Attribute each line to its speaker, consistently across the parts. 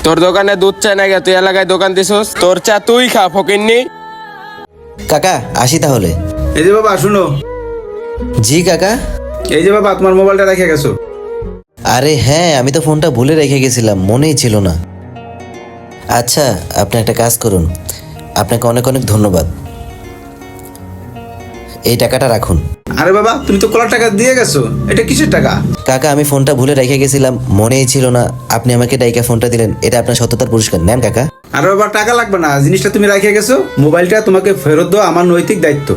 Speaker 1: তোর দোকানে দুধ চাই না গে, তুই এলাকায় দোকান দিছস, তোর চা তুই খা ফকিন্নি।
Speaker 2: কাকা আসি তাহলে।
Speaker 3: এই যে বাবা শুনো,
Speaker 2: জি কাকা।
Speaker 3: এই যে বাবা তোমার মোবাইলটা রেখে গেছো।
Speaker 2: আরে হ্যাঁ, আমি তো ফোনটা ভুলে রেখে গেছিলাম, মনেই ছিল না। আচ্ছা, আপনি একটা কাজ করুন, আপনাকে অনেক অনেক ধন্যবাদ। এই টাকাটা রাখুন।
Speaker 3: আরে বাবা তুমি তো কলার টাকা দিয়ে গেছো, এটা কিসের টাকা?
Speaker 2: কাকা আমি ফোনটা ভুলে রেখে গেছিলাম, মনেই ছিল না, আপনি আমাকে ডাইকা ফোনটা দিলেন, এটা আপনার সততার পুরস্কার, নেন কাকা।
Speaker 3: আরে বাবা টাকা লাগবে না, জিনিসটা তুমি রেখে গেছো, মোবাইলটা তোমাকে ফেরত দেওয়া আমার নৈতিক দায়িত্ব।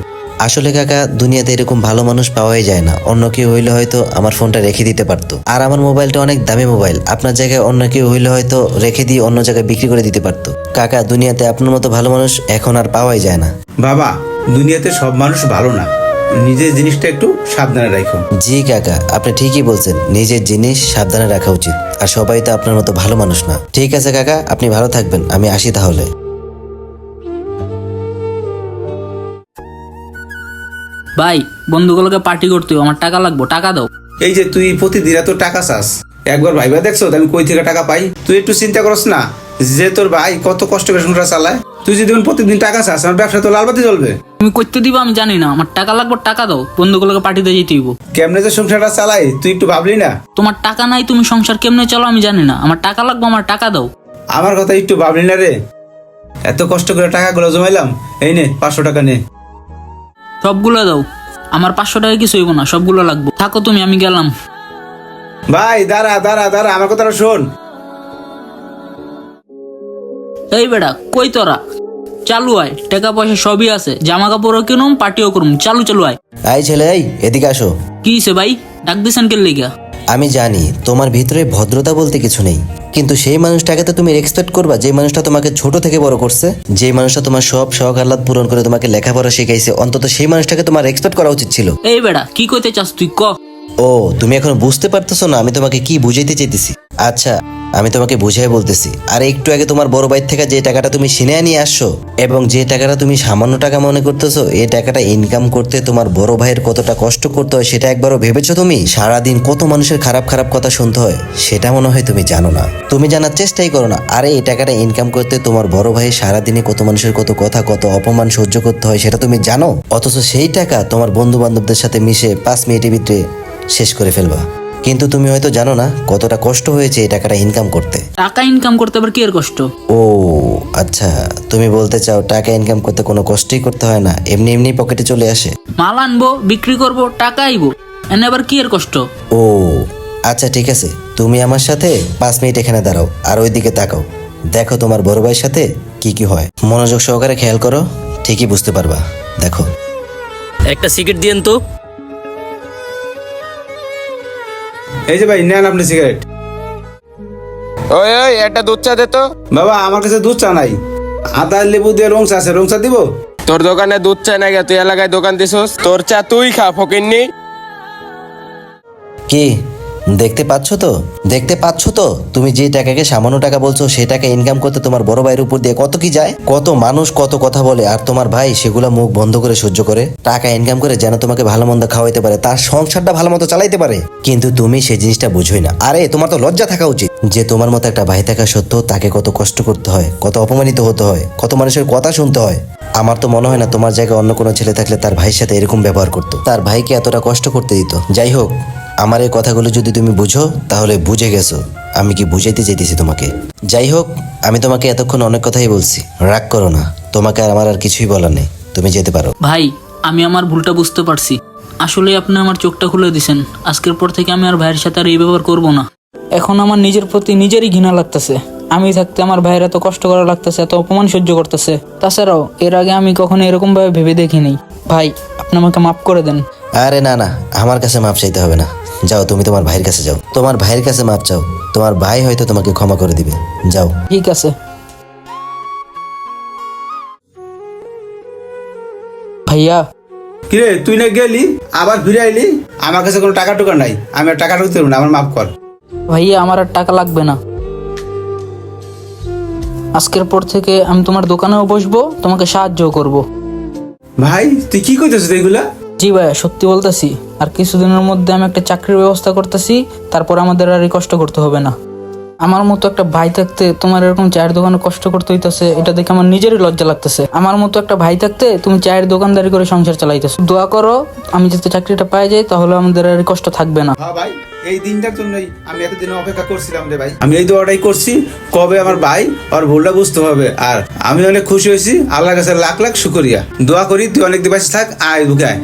Speaker 2: আসলে কাকা দুনিয়াতে এরকম ভালো মানুষ পাওয়াই যায় না, অন্য কেউ হইলে হয়তো আমার ফোনটা রেখে দিতে পারতো, আর আমার মোবাইলটা অনেক দামি মোবাইল, আপনার জায়গায় অন্য কেউ হইলে হয়তো রেখে দিয়ে অন্য জায়গায় বিক্রি করে দিতে পারতো। কাকা দুনিয়াতে আপনার মতো ভালো মানুষ এখন আর পাওয়াই যায় না।
Speaker 3: বাবা দুনিয়াতে সব মানুষ ভালো না, নিজের জিনিসটা একটু সাবধানে রাখো।
Speaker 2: জি কাকা, আপনি ঠিকই বলছেন, নিজের জিনিস সাবধানে রাখা উচিত, আর সবাই তো আপনার মতো ভালো মানুষ না। ঠিক আছে কাকা, আপনি ভালো থাকবেন, আমি আসি তাহলে।
Speaker 4: ভাই বন্ধুগুলোকে পার্টি করতে হবে, আমার টাকা লাগবে, টাকা দাও।
Speaker 3: এই যে তুই প্রতিদিন এত টাকা চাস, একবার ভাইবা দেখছো আমি কই থেকে টাকা পাই? তুই একটু চিন্তা করস না যে তোর ভাই কত কষ্ট করে সংসার চালায়? তুই যদি প্রতিদিন টাকা চাস, আমার ব্যবসা তো লালবাতি জ্বলবে।
Speaker 4: তুমি করতে দিবা আমি জানি না, আমার টাকা লাগবে, টাকা দাও। বন্ধুগুলোকে পার্টিতে যেতে হইব।
Speaker 3: কেমনে যে সংসারটা চালাই তুই একটু ভাবলি না?
Speaker 4: তোমার টাকা নাই, তুমি সংসার কেমনে চলো আমি জানি না, আমার টাকা লাগবে, আমার টাকা দাও।
Speaker 3: আমার কথা একটু ভাবলি না রে? এত কষ্ট করে টাকাগুলো জমাইলাম, এই নে 500 টাকা নে।
Speaker 4: সবগুলো দাও, আমার 500 টাকা কিছু হইব না, সবগুলো লাগবে। থাকো তুমি, আমি গেলাম।
Speaker 3: ভাই দাঁড়া দাঁড়া দাঁড়া, আমার কথাটা শোন।
Speaker 4: এই বেটা কই তোরা? চালু আয়, টাকা পয়সা সবই আছে, জামা কাপড়ও কিনুম, পার্টিও করুম, চালু চালু আয়।
Speaker 2: এই ছেলে, এই এদিকে আসো।
Speaker 4: কি হইছে ভাই, ডাক দিছেন কে লিগা?
Speaker 2: আমি জানি তোমার ভিতরে ভদ্রতা বলতে কিছু নেই, কিন্তু সেই মানুষটাকে তো তুমি রেসপেক্ট করবা যে মানুষটা তোমাকে ছোট থেকে বড় করছে, যে মানুষটা তোমার সব শখ আহ্লাদ পূরণ করে তোমাকে লেখাপড়া শিখাইছে, অন্তত সেই মানুষটাকে তোমার রেসপেক্ট করা উচিত ছিল।
Speaker 4: এই বেটা কি কইতে চাস তুই ক?
Speaker 2: ও তুমি এখন বুঝতে পারতেছো না আমি তোমাকে কি বুঝাইতে চাইতেছি? আচ্ছা আমি তোমাকে বুঝাই বলতেছি। আর একটু আগে তোমার বড় ভাই থেকে যে টাকাটা তুমি সিনে নিয়ে আসছো, এবং যে টাকাটা তুমি সামান্য টাকা মনে করতেছো, এই টাকাটা ইনকাম করতে তোমার বড় ভাইয়ের কতটা কষ্ট করতে হয় সেটা একবারও ভেবেছো তুমি? সারাদিন কত মানুষের খারাপ খারাপ কথা শুনতে হয় সেটা মনে হয় তুমি জানো না, তুমি জানার চেষ্টাই করো না। আরে এই টাকাটা ইনকাম করতে তোমার বড় ভাই সারাদিনে কত মানুষের কত কথা কত অপমান সহ্য করতে হয় সেটা তুমি জানো? অথচ সেই টাকা তোমার বন্ধু বান্ধবদের সাথে মিশে 5 মিনিটের ভিতরে শেষ করে ফেলবা, কিন্তু তুমি হয়তো জানো না কতটা কষ্ট হয়েছে এই টাকাটা ইনকাম করতে।
Speaker 4: টাকা ইনকাম করতে আবার কি এর কষ্ট?
Speaker 2: ও আচ্ছা, তুমি বলতে চাও টাকা ইনকাম করতে কোনো কষ্টই করতে হয় না, এমনি এমনি পকেটে চলে আসে?
Speaker 4: মাল আনবো, বিক্রি করবো, টাকা আইবো, এনে আবার কি এর কষ্ট?
Speaker 2: ও আচ্ছা ঠিক আছে, তুমি আমার সাথে 5 মিনিট এখানে দাঁড়াও আর ওইদিকে তাকাও, দেখো তোমার বড় ভাইয়ের সাথে কি কি হয়। মনোযোগ সহকারে খেয়াল করো, ঠিকই বুঝতে পারবা। দেখো।
Speaker 5: একটা সিগারেট দিয়েন তো।
Speaker 3: এই যে ভাই নেন আপনি সিগারেট।
Speaker 1: ওই ওই একটা দুধ চা দে তো।
Speaker 3: বাবা আমার কাছে দুধ চা নাই, আদা লেবু দিয়ে রং চা আছে, রং চা দিব?
Speaker 1: তোর দোকানে দুধ চাই না গে, তুই এলাকায় দোকান দিছস, তোর চা তুই খা ফকিন্নি।
Speaker 2: কি দেখতে পাচ্ছ তো, দেখতে পাচ্ছ তো তুমি যে টাকাকে সামান্য টাকা বলছো সেই টাকা ইনকাম করতে তোমার বড় ভাইয়ের উপর দিয়ে কত কি যায়, কত মানুষ কত কথা বলে, আর তোমার ভাই সেগুলা মুখ বন্ধ করে সহ্য করে টাকা ইনকাম করে যেন তোমাকে ভালো মন্দ খাওয়াইতে পারে, তার সংসারটা ভালো মতো চালাইতে পারে, কিন্তু তুমি সেই জিনিসটা বুঝোই না। আরে তোমার তো লজ্জা থাকা উচিত যে তোমার মতো একটা ভাই থাকা সত্ত্বেও তাকে কত কষ্ট করতে হয়, কত অপমানিত হতে হয়, কত মানুষের কথা শুনতে হয়। আমার তো মনে হয় না তোমার জায়গায় অন্য কোনো ছেলে থাকলে তার ভাইয়ের সাথে এরকম ব্যবহার করতো, তার ভাইকে এতটা কষ্ট করতে দিত। যাই হোক, আমার এই কথাগুলো যদি তুমি বুঝো তাহলে বুঝে গেছো আমি কি বুঝাইতে চাইতেছি তোমাকে। যাই হোক, আমি তোমাকে এতক্ষণ অনেক কথাই বলছি, রাগ করো না, তোমাকে আর আমার আর কিছুই বলার নেই, তুমি যেতে পারো।
Speaker 4: ভাই আমি আমার ভুলটা বুঝতে পারছি, আসলে আপনি আমার চোখটা খুলে দিছেন। আজকের পর থেকে আমি আর ভাইয়ের সাথে আর এই ব্যবহার করবো না। এখন আমার নিজের প্রতি নিজেরই ঘৃণা লাগতেছে, আমি থাকতে আমার ভাইয়ের এত কষ্ট করা লাগতেছে, এত অপমান সহ্য করতেছে। তাছাড়াও এর আগে আমি কখনো এরকম ভাবে ভেবে দেখিনি। ভাই আপনি আমাকে মাফ করে দেন।
Speaker 2: আরে না না, আমার কাছে মাপ চাইতে হবে না, যাও তুমি তোমার ভাইয়ের কাছে যাও, তোমার ভাইয়ের কাছে মাপ চাও, তোমার ভাই হয়তো তোমাকে ক্ষমা করে দিবে, যাও।
Speaker 4: ঠিক আছে ভাইয়া।
Speaker 3: কিরে তুই না গেলি আবার ফিরে আইলি? আমার কাছে কোনো টাকা টুকা নাই, আমি আর টাকা ঢুকতে পারবো না, আমার মাফ কর।
Speaker 4: ভাইয়া আমার আর টাকা লাগবে না, আজকের পর থেকে আমি তোমার দোকানেও বসবো, তোমাকে সাহায্য করব।
Speaker 3: ভাই তুই কি কইতেছিস এগুলা?
Speaker 4: জি ভাইয়া সত্যি বলতেছি, আর কিছুদিনের মধ্যে আমি একটা চাকরির ব্যবস্থা করতেছি, তারপর আমাদের আর এই কষ্ট করতে হবে না। আমার মতো একটা ভাই থাকতে তোমার এরকম চায়ের দোকানে কষ্ট করতে হইতাছে, এটা দেখে আমার নিজেরই লজ্জা লাগতেছে। আমার মতো একটা ভাই থাকতে তুমি চায়ের দোকানদারি করে সংসার চালাইতেছো। দোয়া করো আমি যাতে চাকরিটা পাই যাই, তাহলে আমাদের আর এই কষ্ট থাকবে না।
Speaker 3: হ্যাঁ ভাই, এই দিনটার জন্যই আমি এতদিন অপেক্ষা করছিলাম রে ভাই। আমি এই দোয়াটাই করছি, কবে আমার ভাই আর ভুলটা বুঝতে হবে। আর আমি অনেক খুশি হয়েছি, আল্লাহর কাছে লাখ লাখ শুকরিয়া। দোয়া করি তুই অনেক দিন বাঁচে থাক, আয় বুকে আয়।